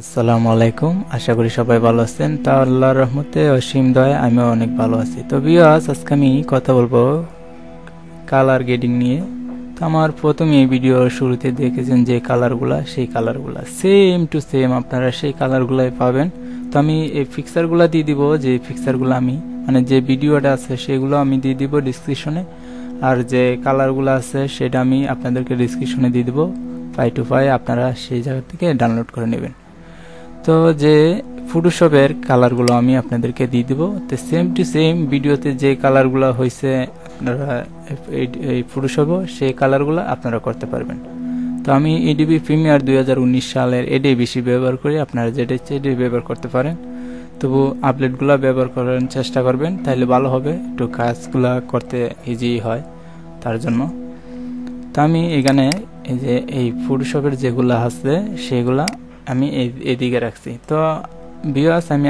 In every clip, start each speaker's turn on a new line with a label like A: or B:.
A: আসসালামু আলাইকুম, আশা করি সবাই ভালো আছেন। তা আল্লাহর রহমতে অসীম দয়ায় আমিও অনেক ভালো আছি। তো ভিউয়ার্স, আজকে আমি কথা বলবো কালার গ্রেডিং নিয়ে। তো আমার প্রথমে এই ভিডিওর শুরুতে দেখেছেন যে কালারগুলা, সেই কালারগুলা সেম টু সেম আপনারা সেই কালারগুলাই পাবেন। তো আমি এই পিকচারগুলা দিয়ে দিব, যে পিকচারগুলো আমি মানে যে ভিডিওটা আছে সেগুলো আমি দিয়ে দিব ডিসক্রিপশনে, আর যে কালারগুলো আছে সেটা আমি আপনাদেরকে ডিসক্রিপশনে দিয়ে দিব 5 আপনারা সেই জায়গা থেকে ডাউনলোড করে নেবেন। তো যে ফটোশপের কালারগুলো আমি আপনাদেরকে দিয়ে দিব, তো সেম টু সেম ভিডিওতে যে কালারগুলো হয়েছে আপনারা এই ফটোশপও সেই কালারগুলো আপনারা করতে পারবেন। তো আমি এডিবি প্রিমিয়ার 2019 সালের এটাই বেশি ব্যবহার করি, আপনারা যেটা ইচ্ছে এটাই ব্যবহার করতে পারেন। তবু আপডেটগুলো ব্যবহার করার চেষ্টা করবেন, তাহলে ভালো হবে, একটু কাজগুলো করতে ইজি হয় তার জন্য। তো আমি এখানে এই যে এই ফটোশপের যেগুলো আছে সেগুলা আমি এদিকে রাখছি। তো ভিউয়ার্স, আমি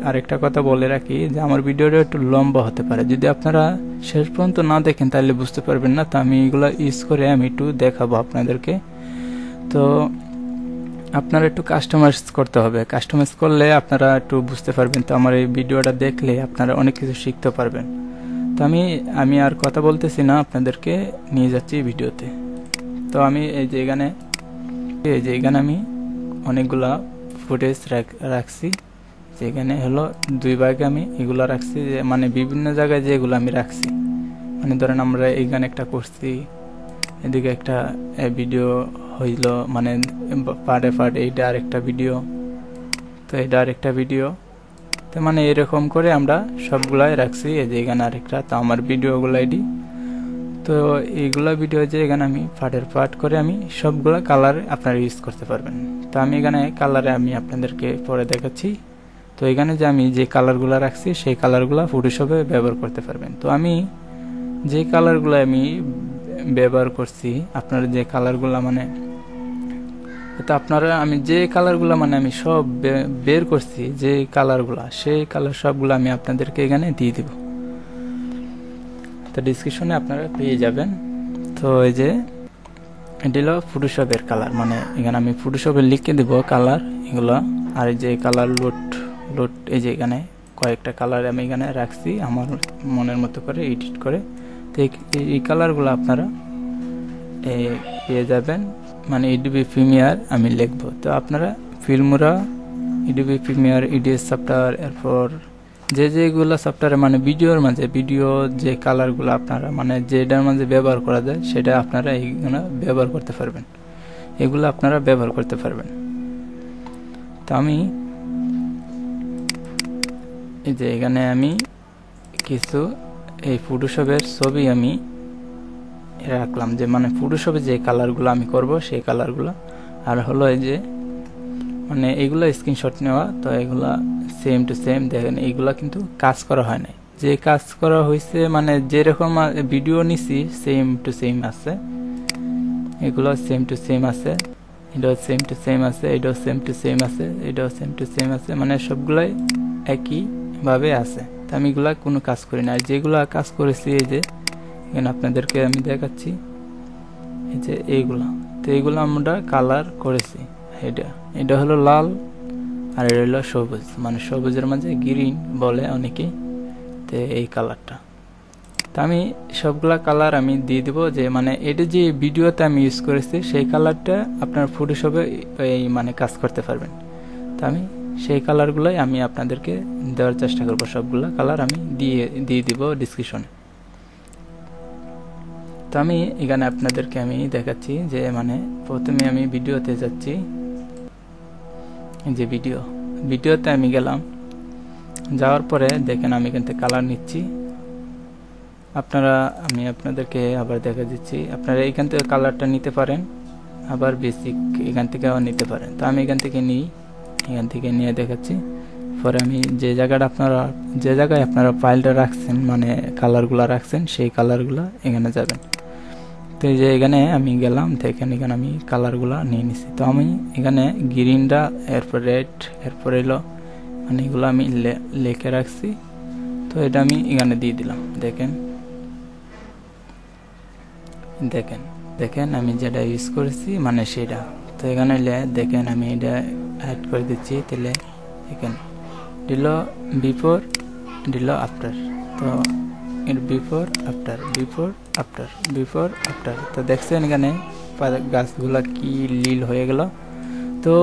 A: আরেকটা কথা বলে রাখি যে আমার ভিডিওটা একটু লম্বা হতে পারে, যদি আপনারা শেষ পর্যন্ত না দেখেন তাহলে বুঝতে পারবেন না। তো আমি এগুলো ইউজ করে আমি একটু দেখাবো আপনাদেরকে। তো আপনারা একটু কাস্টমাইজ করতে হবে, কাস্টমাইজ করলে আপনারা একটু বুঝতে পারবেন। তো আমার এই ভিডিওটা দেখলে আপনারা অনেক কিছু শিখতে পারবেন। তো আমি আর কথা বলতেছি না, আপনাদেরকে নিয়ে যাচ্ছি ভিডিওতে। তো আমি এই যে এখানে আমি অনেকগুলা ফুটেজ রাখছি, যেখানে হলো 2 ভাগে আমি এগুলা রাখছি, যে মানে বিভিন্ন জায়গায় যেগুলো আমি রাখছি, মানে ধরেন আমরা এইখানে একটা করছি, এদিকে একটা ভিডিও হইল, মানে পার্টে এইটা আরেকটা ভিডিও, তো এটা আরেকটা ভিডিও, তো মানে এরকম করে আমরা সবগুলাই রাখছি। এই যে এখানে আরেকটা, তো আমার ভিডিওগুলো এডি। তো এইগুলা ভিডিও যে এখানে আমি পার্ট করে আমি সবগুলা কালার আপনারা ইউজ করতে পারবেন। তো আমি এখানে কালারে আমি আপনাদেরকে পরে দেখাচ্ছি। তো এখানে যে আমি যে কালারগুলো রাখছি সেই কালারগুলো ফটোশপে ব্যবহার করতে পারবেন। তো আমি যে কালারগুলো আমি ব্যবহার করছি, আপনারা যে কালারগুলো মানে, তো আপনারা আমি যে কালারগুলো মানে আমি সব বের করছি, যে কালারগুলো সেই কালার সবগুলো আমি আপনাদেরকে এখানে দিয়ে দিব, তো ডিসক্রিপশনে আপনারা পেয়ে যাবেন। তো এই যে এটি হলো ফটোশপের কালার, মানে এখানে আমি ফটোশপে লিখে দেব কালার এগুলো। আর এই যে কালার লোড এই যে এখানে কয়েকটা কালার আমি এখানে রাখছি আমার মনের মতো করে এডিট করে। তো এই কালারগুলো আপনারা পেয়ে যাবেন, মানে এডিবি প্রিমিয়ার আমি লিখবো। তো আপনারা ফিল্মরা, এডিবি প্রিমিয়ার, ইডিএস সফটওয়্যার, এরপর যেগুলো সফটওয়্যারে মানে ভিডিওর মাঝে ভিডিও যে কালারগুলো আপনারা মানে যেটার মাঝে ব্যবহার করা যায় সেটা আপনারা এইগুলো ব্যবহার করতে পারবেন, এগুলো আপনারা ব্যবহার করতে পারবেন। তো আমি এই যে এখানে আমি কিছু এই ফটোশপের ছবি আমি রাখলাম, যে মানে ফটোশপে যে কালারগুলো আমি করব সেই কালারগুলো। আর হলো এই যে মানে এইগুলা স্ক্রিনশট নেওয়া, তো এগুলা সেম টু সেম দেখেন, এইগুলা কিন্তু কাজ করা হয় নাই, যে কাজ করা হয়েছে মানে যেরকম ভিডিও নিছি সেম টু সেম আছে, এগুলো সেম টু সেম আছে, এটাও সেম টু সেম আছে, এটাও সেম টু সেম আছে, এটাও সেম টু সেম আছে, মানে সবগুলাই একই ভাবে আছে। তো আমি এগুলা কোনো কাজ করি না, যেগুলা কাজ করেছি এই যে এখানে আপনাদেরকে আমি দেখাচ্ছি, এই যে এইগুলা, তো এইগুলো আমরা কালার করেছি। এটা হলো লাল, আর এটা হলো সবুজ, মানে সবুজের মাঝে গ্রিন বলে অনেকেই, তো এই কালারটা। তো তো আমি সবগুলা কালার আমি দিয়ে দেব, যে মানে এটা যে ভিডিওতে আমি ইউজ করেছি সেই কালারটা আপনার ফটোশপে এই মানে কাজ করতে পারবেন। তো আমি সেই কালারগুলোই আমি আপনাদেরকে দেওয়ার চেষ্টা করব, সবগুলা কালার আমি দিয়ে দিব ডিসক্রিপশনে। তো আমি এখানে আপনাদেরকে আমি দেখাচ্ছি যে মানে প্রথমে আমি ভিডিওতে যাচ্ছি, যে ভিডিওতে আমি গেলাম, যাওয়ার পরে দেখেন আমি এখান থেকে কালার নিচ্ছি। আমি আপনাদেরকে আবার দেখা দিচ্ছি, আপনারা এখান থেকে কালারটা নিতে পারেন, আবার বেসিক এখান থেকেও নিতে পারেন। তো আমি এখান থেকে নিয়ে দেখাচ্ছি। পরে আমি যে জায়গায় আপনারা ফাইলটা রাখছেন মানে কালারগুলো রাখছেন সেই কালারগুলো এখানে যাবেন। তো এই যে এখানে আমি গেলাম, দেখেন এখানে আমি কালারগুলো নিয়ে নিছি। তো আমি এখানে গ্রিনটা, এরপর রেড, এরপর এলো মানে এগুলো আমি লিখে রাখছি। তো এটা আমি এখানে দিয়ে দিলাম। দেখেন আমি যেটা ইউজ করেছি মানে সেটা। তো এখানে দেখেন আমি এটা অ্যাড করে দিচ্ছি। তাহলে দেখেন দিল বিফোর, দিল আফটার। তো এর বিফোর আফটার। তো দেখছেন এখানে গাছগুলা কি লীল হয়ে গেল। তো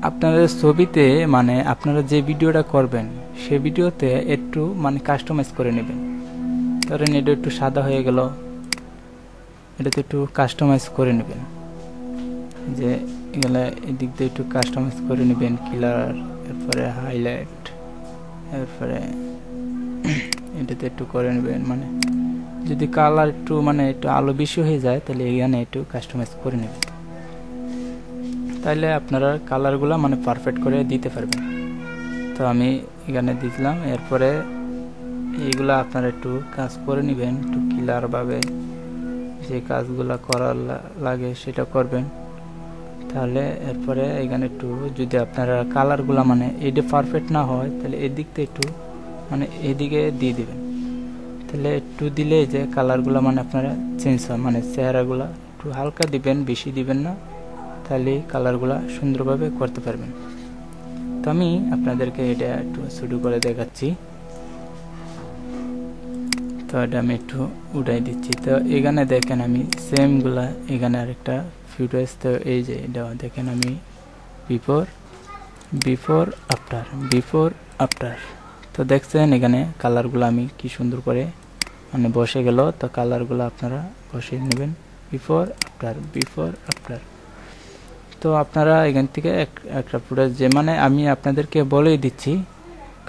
A: আপনাদের ছবিতে মানে আপনারা যে ভিডিওটা করবেন সেই ভিডিওতে একটু মানে কাস্টমাইজ করে নেবেন। ধরেন এটা একটু সাদা হয়ে গেল, এটাতে একটু কাস্টমাইজ করে নেবেন, যে এগুলো এদিক দিয়ে একটু কাস্টমাইজ করে নেবেন, কালার, এরপরে হাইলাইট, এরপরে এটাতে একটু করে নেবেন। মানে যদি কালার একটু মানে একটু আলো বেশি হয়ে যায় তাহলে এখানে একটু কাস্টমাইজ করে নেবেন, তাহলে আপনারা কালারগুলো মানে পারফেক্ট করে দিতে পারবেন। তো আমি এখানে দিলাম। এরপরে এইগুলা আপনারা একটু কাজ করে নেবেন, একটু ক্লিয়ার ভাবে যে কাজগুলা করার লাগে সেটা করবেন। তাহলে এরপরে এখানে একটু যদি আপনারা কালারগুলা মানে এটা পারফেক্ট না হয় তাহলে এদিকতে একটু মানে এদিকে দিয়ে দিবেন। তাহলে একটু দিলে যে কালারগুলা মানে আপনারা চেঞ্জ হয়, মানে চেহারাগুলা একটু হালকা দিবেন, বেশি দিবেন না, তাহলে কালারগুলা সুন্দরভাবে করতে পারবেন। তো আমি আপনাদেরকে এটা একটু শুরু করে দেখাচ্ছি। তো এটা আমি একটু উঠাই দিচ্ছি। তো এখানে দেখেন আমি সেমগুলা এখানে আরেকটা ফুটেজ। তো এই যে এটা দেখেন আমি বিফোর আফটার। তো দেখছেন এখানে কালারগুলো আমি কি সুন্দর করে মানে বসে গেল। তো কালারগুলো আপনারা বসিয়ে নেবেন, বিফোর আফটার। তো আপনারা এখান থেকে একটা ফুটেজ যে মানে আমি আপনাদেরকে বলেই দিচ্ছি,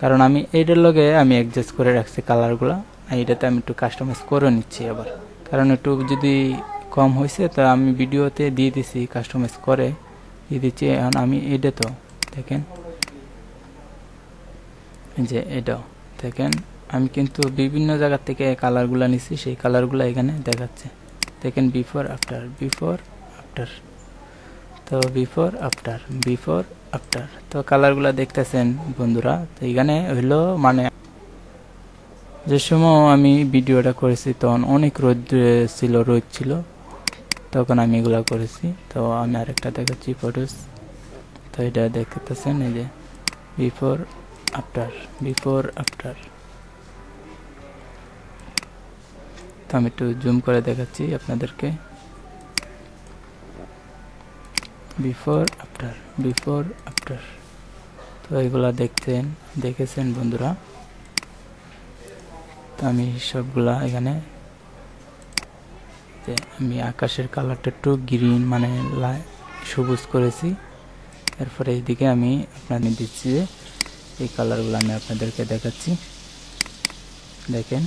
A: কারণ আমি এইটার লগে আমি অ্যাডজাস্ট করে রাখছি কালারগুলো, এইটাতে আমি একটু কাস্টমাইজ করে নিচ্ছি আবার, কারণ একটু যদি কম হয়েছে তো আমি ভিডিওতে দিয়ে দিছি, কাস্টমাইজ করে দিয়ে দিচ্ছি। এখন আমি এটা তো দেখেন যে এটাও দেখেন আমি কিন্তু বিভিন্ন জায়গা থেকে কালারগুলো নিছি, সেই কালারগুলো এখানে দেখাচ্ছে। দেখেন বিফোর আফটার। তো বিফোর আফটার। তো কালারগুলো দেখতেছেন বন্ধুরা। তো এখানে হইলো মানে যে সময় আমি ভিডিওটা করেছি তখন অনেক রোদ ছিল, তখন আমি এগুলা করেছি। তো আমি আরেকটা দেখাচ্ছি ফটোস। তো এটা দেখতেছেন এই যে বিফোর আফটার। তো আমি একটু জুম করে দেখাচ্ছি আপনাদেরকে। Before after. তো এগুলা দেখেছেন বন্ধুরা। তো আমি সবগুলা এখানে আমি আকাশের কালারটা একটু গ্রিন মানে সবুজ করেছি। এরপরে এইদিকে আমি আপনাদের দিচ্ছি যে এই কালারগুলো আমি আপনাদেরকে দেখাচ্ছি। দেখেন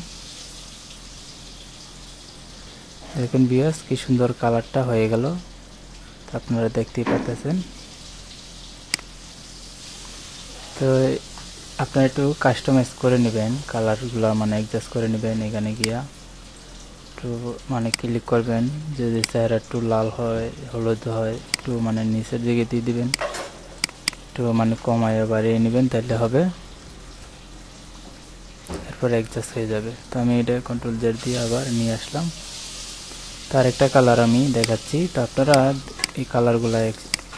A: ভিউয়ার্স কি সুন্দর কালারটা হয়ে গেল, আপনারা দেখতেই পাচ্ছেন। তো আপনারা একটু কাস্টমাইজ করে নেবেন, কালারগুলো মানে অ্যাডজাস্ট করে নেবেন। এখানে গিয়া একটু মানে ক্লিক করবেন, যদি চেহারা একটু লাল হয়, হলুদ হয়, একটু মানে নিচের দিকে দিয়ে দিবেন, একটু মানে কমায় বাড়িয়ে নেবেন, তাহলে হবে। এরপর অ্যাডজাস্ট হয়ে যাবে। তো আমি এটা কন্ট্রোল জেড দিয়ে আবার নিয়ে আসলাম। তার একটা কালার আমি দেখাচ্ছি। তো আপনারা এই কালারগুলো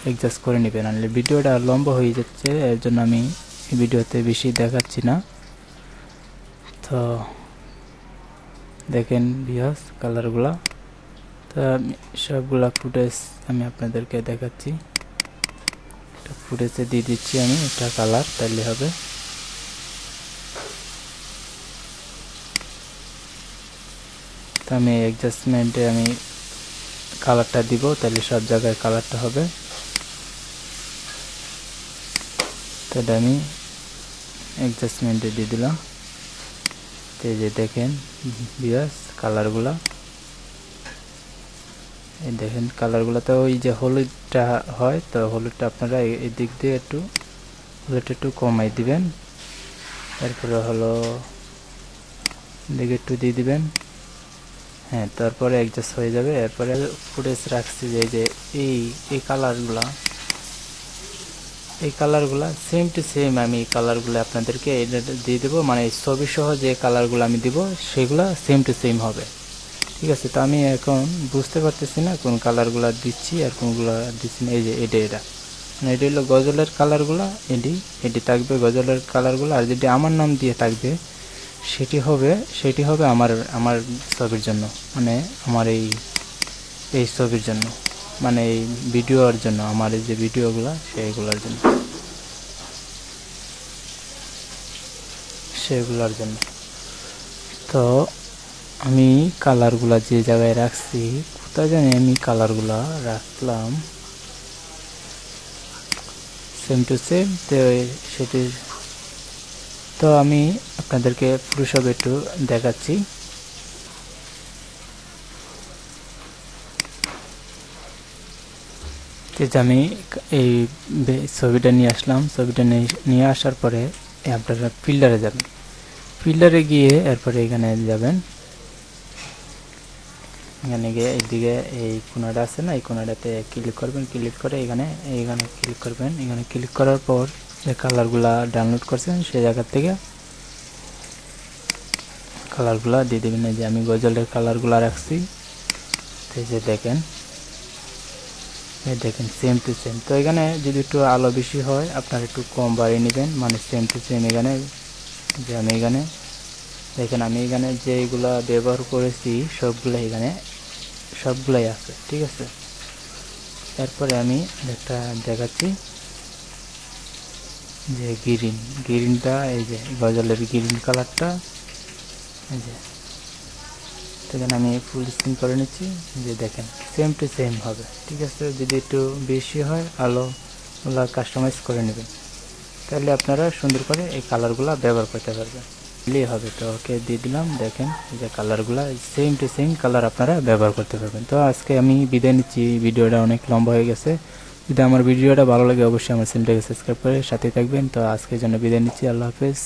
A: অ্যাডজাস্ট করে নেবেন, নাহলে ভিডিওটা লম্বা হয়ে যাচ্ছে, এর জন্য আমি এই ভিডিওতে বেশি দেখাচ্ছি না। তো দেখেন ভিউয়ার্স কালারগুলা। তো সবগুলা ফুটেজ আমি আপনাদেরকে দেখাচ্ছি। এটা ফুটেজে দিয়ে দিচ্ছি আমি, এটা কালার তাইলে হবে। তো আমি অ্যাডজাস্টমেন্টে আমি কালারটা দিব, তাহলে সব জায়গায় কালারটা হবে। তো এটা আমি অ্যাডজাস্টমেন্টে দিয়ে দিলাম। তো এই যে দেখেন ভিউয়ার্স কালারগুলা, এই দেখেন কালারগুলো। তো ওই যে হলুদটা হয়, তো হলুদটা আপনারা এই দিক দিয়ে হলুদটা একটু কমাই দিবেন। তারপরে হলো দিকে একটু দিয়ে দিবেন। হ্যাঁ, তারপরে অ্যাডজাস্ট হয়ে যাবে। এরপরে ফুটেজ রাখছি যে এই কালারগুলা সেম টু সেম আমি কালারগুলো আপনাদেরকে দিয়ে দেবো, মানে ছবি সহ যে কালারগুলো আমি দিব সেগুলো সেম টু সেম হবে। ঠিক আছে, তো আমি এখন বুঝতে পারতেছি না কোন কালারগুলো দিচ্ছি আর কোনগুলো দিচ্ছি না। এই যে এটা মানে এটা হলো গজলের কালারগুলো, এটি থাকবে গজলের কালারগুলো। আর যেটি আমার নাম দিয়ে থাকবে সেটি হবে আমার ছবির জন্য, মানে আমার এই ছবির জন্য, মানে এই ভিডিওর জন্য, আমার এই যে ভিডিওগুলো সেগুলোর জন্য। তো আমি কালারগুলা যে জায়গায় রাখছি, কোথায় জানি আমি কালারগুলা রাখলাম সেম টু সেম। তো সেটি তো আমি আপনাদেরকে পুরো একটু দেখাচ্ছি। আমি এই ছবিটা নিয়ে আসলাম। ছবিটা নিয়ে আসার পরে আপনারা ফিল্টারে যাবেন। ফিল্টারে গিয়ে এরপরে এখানে যাবেন। এখানে গিয়ে এইদিকে এই কোণাটা আছে না, এই কোণাটাতে ক্লিক করবেন। ক্লিক করে এখানে ক্লিক করবেন। এখানে ক্লিক করার পর যে কালারগুলা ডাউনলোড করছেন সেই জায়গা থেকে কালারগুলা দিয়ে দেবেন। এই যে আমি গজলের কালারগুলা রাখছি। এই যে দেখেন সেম টু সেম। তো এখানে যদি একটু আলো বেশি হয় আপনারা একটু কম বাড়িয়ে নেবেন, মানে সেম টু সেম। এখানে যে আমি এখানে যেগুলা ব্যবহার করেছি সবগুলাই আছে। ঠিক আছে, এরপরে আমি একটা দেখাচ্ছি যে গ্রিনটা, এই যে গজলের গ্রিন কালারটা, এই যে এখানে আমি ফুল স্ক্রিন করে নিচ্ছি। যে দেখেন সেম টু সেম হবে। ঠিক আছে, যদি একটু বেশি হয় আলোগুলো কাস্টমাইজ করে নেবেন, তাহলে আপনারা সুন্দর করে এই কালারগুলো ব্যবহার করতে পারবেন। হবে। তো ওকে দিয়ে দিলাম। দেখেন যে কালারগুলো সেম টু সেম কালার আপনারা ব্যবহার করতে পারবেন। তো আজকে আমি বিদায় নিচ্ছি, ভিডিওটা অনেক লম্বা হয়ে গেছে। যদি আমার ভিডিওটা ভালো লাগে অবশ্যই আমার চ্যানেলটাকে সাবস্ক্রাইব করে সাথে থাকবেন। তো আজকের জন্য বিদায় নিচ্ছি, আল্লাহ হাফেজ।